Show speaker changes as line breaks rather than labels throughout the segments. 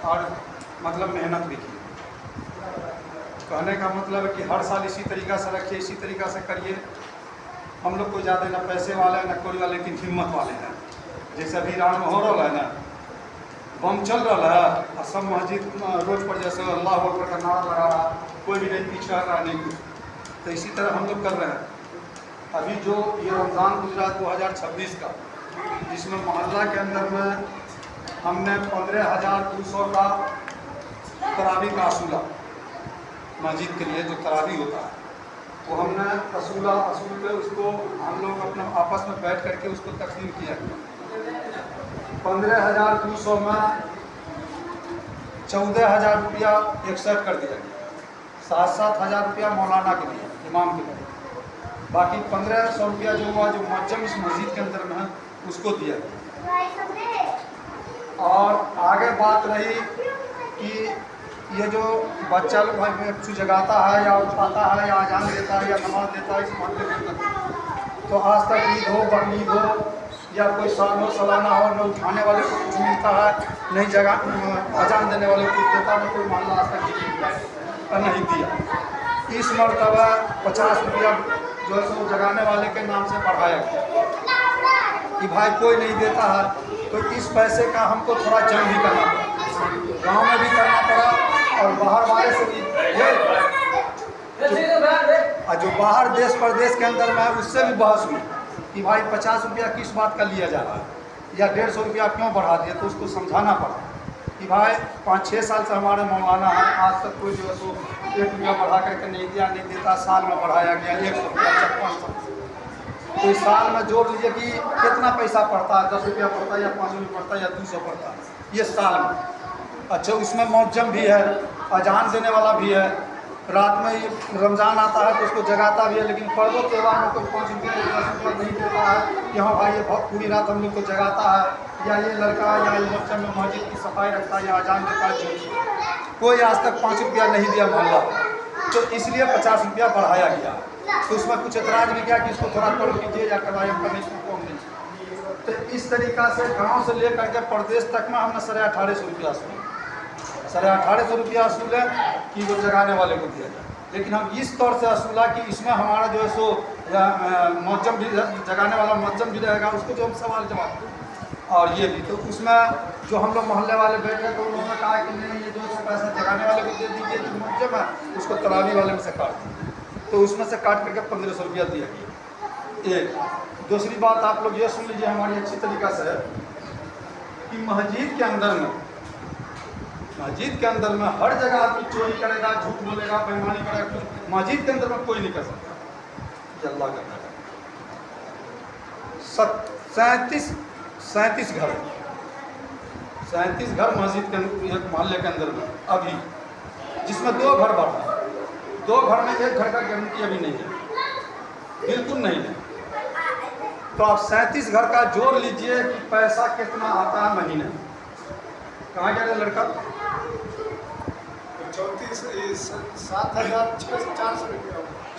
और मतलब मेहनत भी की। कहने का मतलब है कि हर साल इसी तरीक़ा से रखिए, इसी तरीक़ा से करिए। हम लोग कोई ज़्यादा ना पैसे वाले हैं ना कोई वाले, लेकिन हिम्मत वाले हैं। जैसे अभी ईरान में हो रहा है ना, बम चल रहा है और सब मस्जिद रोड पर जैसे अल्लाह अकबर का नारा लगा रहा, कोई भी नहीं पीछे रहा नहीं कुछ, तो इसी तरह हम लोग कर रहे हैं। अभी जो ये रमज़ान गुजरा 2026 का, जिसमें मोहल्ला के अंदर में हमने 15,200 का तरावी का असूला, मस्जिद के लिए जो तरावी होता है वो हमने असूल के उसको हम लोग अपना आपस में बैठ करके उसको तकसीम किया। 15,200 में 14,000 रुपया एकसठ कर दिया गया, 7,000 रुपया मौलाना के लिए, इमाम के लिए, बाकी 1,500 रुपया जो हुआ जो मुअज्जम इस मस्जिद के अंदर में है उसको दिया गया। और आगे बात रही कि ये जो बच्चा लोग भाई कुछ जगाता है या उठाता है या अजान देता है या नमाज देता है इस मोहल्ले के अंदर, तो आज तक ईद हो, बकरीद हो या कोई साल हो, सालाना हो, न उठाने वाले को कुछ मिलता है, नहीं जगह अजान देने वाले को कुछ देता, न कोई मोहल्ला आज तक नहीं दिया। इस मरतबा 50 रुपया जो है सो जगाने वाले के नाम से बढ़ाया गया कि भाई कोई नहीं देता है, तो इस पैसे का हमको थोड़ा जंग भी करना पड़ा, गाँव में भी करना पड़ा और बाहर वाले से भी, और जो बाहर देश प्रदेश के अंदर में है उससे भी बहस हुई कि भाई 50 रुपया किस बात का लिया जा रहा है या 150 रुपया क्यों बढ़ा दिया। तो उसको समझाना पड़ा कि भाई 5-6 साल से हमारे मौलाना है, आज तक कोई जो है सो 1 रुपया बढ़ा करके नहीं दिया, नहीं देता। साल में बढ़ाया गया 100 रुपया, 500, तो इस साल में जोड़ लीजिए कि कितना पैसा पड़ता है, 10 रुपया पड़ता है या 5 रुपया पड़ता है या 200 पड़ता है ये साल में। अच्छा, उसमें मुअज्जम भी है, अजान देने वाला भी है, रात में रमज़ान आता है तो उसको जगाता भी है, लेकिन पर्वों त्यौहार में कोई 5 रुपया 10 रुपया नहीं देता है कि हाँ भाई ये बहुत पूरी रात हम लोग को जगाता है, या ये लड़का या ये बच्चा में मस्जिद की सफाई रखता है या अजान देता है। कोई आज तक 5 रुपया नहीं दिया मोहल्ला, तो इसलिए 50 रुपया बढ़ाया गया। तो उसमें कुछ एतराज़ भी किया कि इसको थोड़ा कम कीजिए या करवाइए, हमने इसको कम नहीं। तो इस तरीक़ा से गाँव से लेकर के प्रदेश तक में हमने 1850 रुपया असूल, 1850 रुपया असूल है कि वो जगाने वाले को दिया जाए। लेकिन हम इस तौर से असूला कि इसमें हमारा जो है सो मुअज्जम भी, जगाने वाला मुअज्जम भी रहेगा, उसको जो हम सवाल जवाब दें, और ये भी। तो उसमें जो हम लोग मोहल्ले वाले बैठे तो उन्होंने कहा कि नहीं ये जो पैसा जगाने वाले को दे दीजिए, जो मुअज्जम है उसको तरावी वाले में से काट दीजिए। तो उसमें से काट करके 1,500 रुपया दिया गया। एक दूसरी बात आप लोग ये सुन लीजिए हमारी अच्छी तरीक़ा से कि मस्जिद के अंदर में हर जगह आदमी चोरी करेगा, झूठ बोलेगा, बेईमानी करेगा, मस्जिद के अंदर में कोई नहीं कर सकता। ये अल्लाह का है। 37 घर, 37 घर मस्जिद के एक मोहल्ले के अंदर में अभी, जिसमें 2 घर बढ़ा, 2 घर में 1 घर का गारंटी अभी नहीं है, बिल्कुल नहीं है। तो आप 37 घर का जोड़ लीजिए कि पैसा कितना आता है महीने। कहाँ गया था लड़का?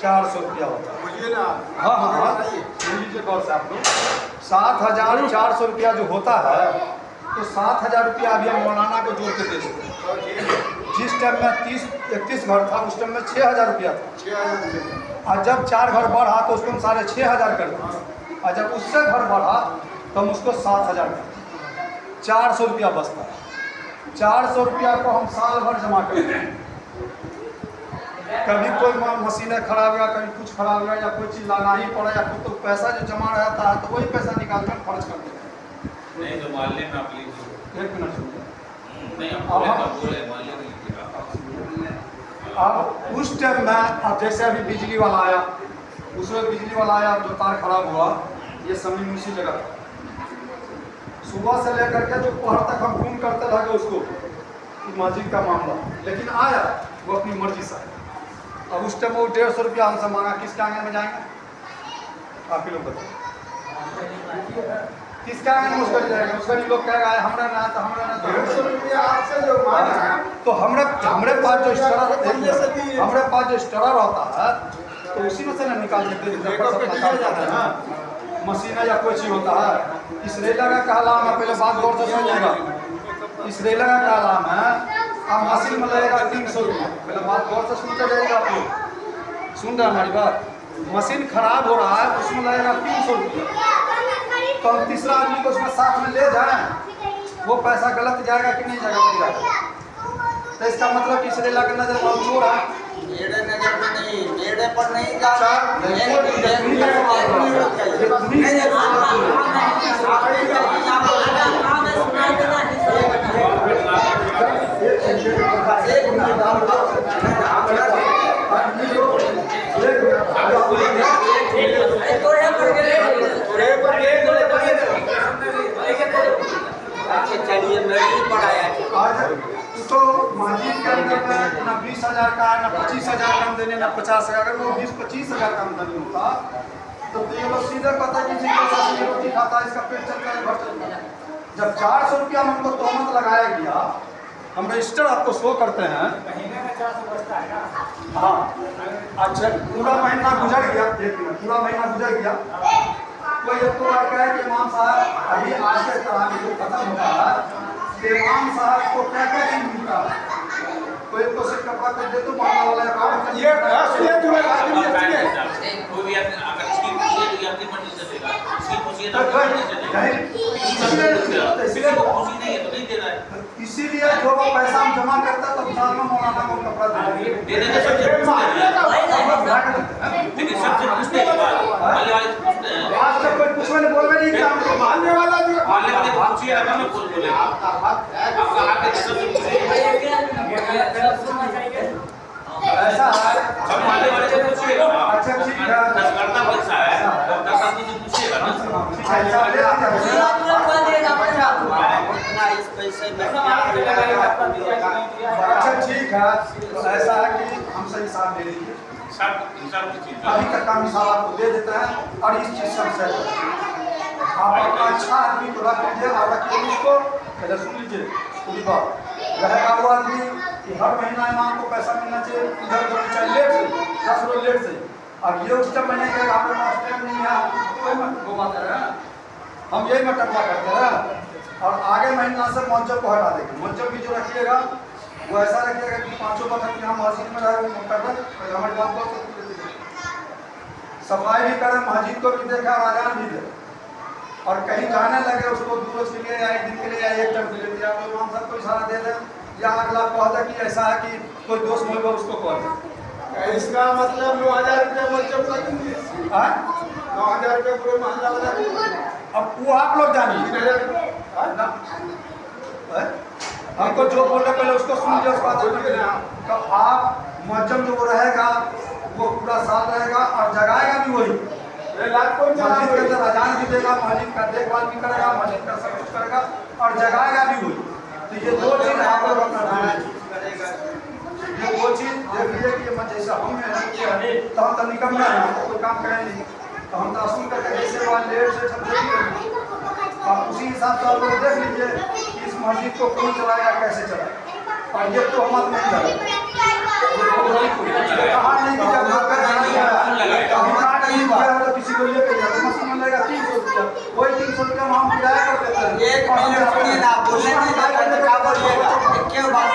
400 रुपया होता है।
बोलिए ना।
हाँ, सुन लीजिए गौर से आप लोग। 7,400 रुपया जो होता है, तो 7,000 रुपया अभी हम मौलाना को जोड़ के दे देते हैं। जिस टाइम में 31 घर था उस टाइम में 6,000 रुपया था, और जब 4 घर बढ़ा तो उसको हम 6,500 कर दिए, और जब उससे घर बढ़ा तो हम उसको 7,000 कर दिए। 400 रुपया बचता है। 400 रुपया को हम साल भर जमा करते हैं। कभी कोई मशीनें खराब हुआ, कभी कुछ खराब हुआ, या कोई चीज़ लाना ही पड़ा, या कुछ, तो पैसा जो जमा रहता है तो वही पैसा निकाल कर खर्च कर देते हैं।
नहीं तो मोहल्ले में आप लीजिए।
1 मिनट सुनिए।
नहीं आप बोले तो बोले, मोहल्ले में लीजिएगा।
अब उस टाइम में, अब जैसे अभी बिजली वाला आया, उसमें बिजली वाला आया, जो तार खराब हुआ, ये समी मुंशी जगह सुबह से लेकर के जो पहर तक हम फोन करते रह गए उसको मस्जिद का मामला, लेकिन आया वो अपनी मर्जी से। अब उस टाइम वो 150 रुपया हमसे मांगा, किसके आंगन में जाएंगे? आप ही लोग बताइए, किसके आंगन में उसका जाएगा? उसका नहीं लोग कहेगा हमारा ना, तो हमारा ना,
150 रुपया आपसे जो मांगा,
तो हमरे पास जो स्टरा रहता है तो उसी में से ना निकाल देते हैं। मशीन या कोई चीज़ होता है, इसलिए लगा कहला मैं पहले बात गौर से सुनिएगा। इस रेला का क्या नाम है? अब मशीन में लगेगा 300 रुपया। पहले बात गौर से सुनते जाइएगा आप लोग। सुन रहे हैं हमारी बात? मशीन खराब हो रहा है, उसमें लगेगा 300 रुपया। तो हम तीसरा आदमी को उसमें साथ में ले जाएं, वो पैसा गलत जाएगा कि नहीं जाएगा? तो इसका मतलब कि इस रेला के नजर में चोर है।
मेरे नजर में नहीं, मेरे पर नहीं जा चलिए मेरे ही पढ़ाया
तो मस्जिद के अंदर में ना 20,000 का ना 25,000 का आमदनी ना 50,000। अगर वो 20-25,000 का आमदनी होता तो ये लोग सीधे कहता कि जी रोटी खाता है, इसका पेट चलता है, घर चलता है। जब 400 रुपया में हमको तोहमत लगाया गया, हम रजिस्टर आपको शो करते हैं। हाँ अच्छा, पूरा महीना गुजर गया, एक मिनट, पूरा महीना गुजर गया। कोई एक तो लड़का है कि इमाम साहब अभी आज के तरह जो खत्म होता है, इमाम साहब को क्या क्या चीज मिलता है? कोई को सिर्फ कपड़ा कर दे तो मारने वाला है। ये सुनिए तुम्हें आदमी है
कोई भी अगर इसकी पूछिए तो आपकी मर्जी से देगा, इसकी पूछिए तो आपकी मर्जी से देगा। इसलिए वो पूछी नहीं है तो नहीं दे रहा है।
इसीलिए जो वो पैसा हम जमा करता है तब साल में मौलाना को कपड़ा दे
देने के सबसे लेकिन सबसे पूछते हैं मानने वाले पूछते हैं।
आज तक कोई कुछ मैंने बोलवे नहीं किया। हमको मानने वाला जो
मानने वाले पूछिए अब मैं बोल बोले आपका हक है सबसे पूछिए।
ऐसा है
सब मानने वाले से पूछिएगा।
अच्छा ठीक है,
दसकर्ता पैसा है तो 10 आदमी से पूछिएगा ना।
इस पैसे में
अच्छा ठीक है, तो ऐसा है कि हमसे हिसाब ले लीजिए।
हिसाब की चीज
अभी तक का हिसाब आपको दे देता है और इस चीज सबसे आप अपना अच्छा आदमी को रख लीजिए और रखिए उसको। पहले सुन लीजिए पूरी बात। रहेगा वो आदमी कि हर महीना इमाम को पैसा मिलना चाहिए, इधर उधर चाहे लेट से 10 रोज लेट से। अब ये उस टाइम महीने के आपके पास टाइम नहीं है, कोई मत घुमाते रहे, हम यही मटकवा करते रहे। और आगे महीना से मंचक को हटा देंगे। मंचक भी जो रखिएगा वो ऐसा रखिएगा कि 5 वक्त की हम मस्जिद में रहे वो हमारी बात को सफाई भी करें, मस्जिद को भी देखा और अजान भी दे। और कहीं जाने लगे उसको 2 रोज के लिए या 1 दिन के लिए या 1 टाइम के लिए या तो इमाम साहब को इशारा दे दें या अगला कह दे कि ऐसा है कि कोई दोस्त मिल उसको कह दे।
इसका मतलब 9,000 रुपये बच्चों को देंगे। 9,000 रुपये पूरे महंगा वाला।
अब वो आप लोग जानिए ना, हमको जो बोल रहे पहले उसको सुन लीजिए, उसको तो आप मौजम जो रहेगा वो पूरा साल रहेगा और जगाएगा भी वही। मस्जिद के अंदर अजान भी देगा, मस्जिद का देखभाल भी करेगा, मस्जिद का सब कुछ करेगा और जगाएगा भी वही। तो ये 2 चीज आप लोग अपना ये 2 चीज देख लीजिए कि ये जैसा हम तो हम तो निकलना है, कोई काम करें नहीं तो हम तो असूल करके जैसे वहाँ लेट से सब देखिए आप उसी हिसाब से आप लोग देख लीजिए कि इस मस्जिद को कौन चलाएगा, कैसे चलाएगा। और ये तो हम नहीं करें कहाँ नहीं कि जब तो किसी को लेकर जाए मस्जिद में लगेगा 300 रुपया, वही 300 रुपया हम किराया कर देते हैं।
एक मिनट सुनिए ना, बोलने नहीं जाता तो क्या बोलिएगा? क्यों बात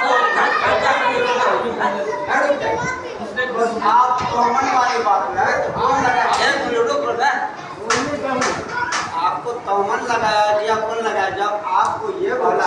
आप तोमन वाली बात है तो कौन लगा? एक मिनट रुक ना, आपको तोमन लगाया या कौन लगाया? जब आपको ये बोला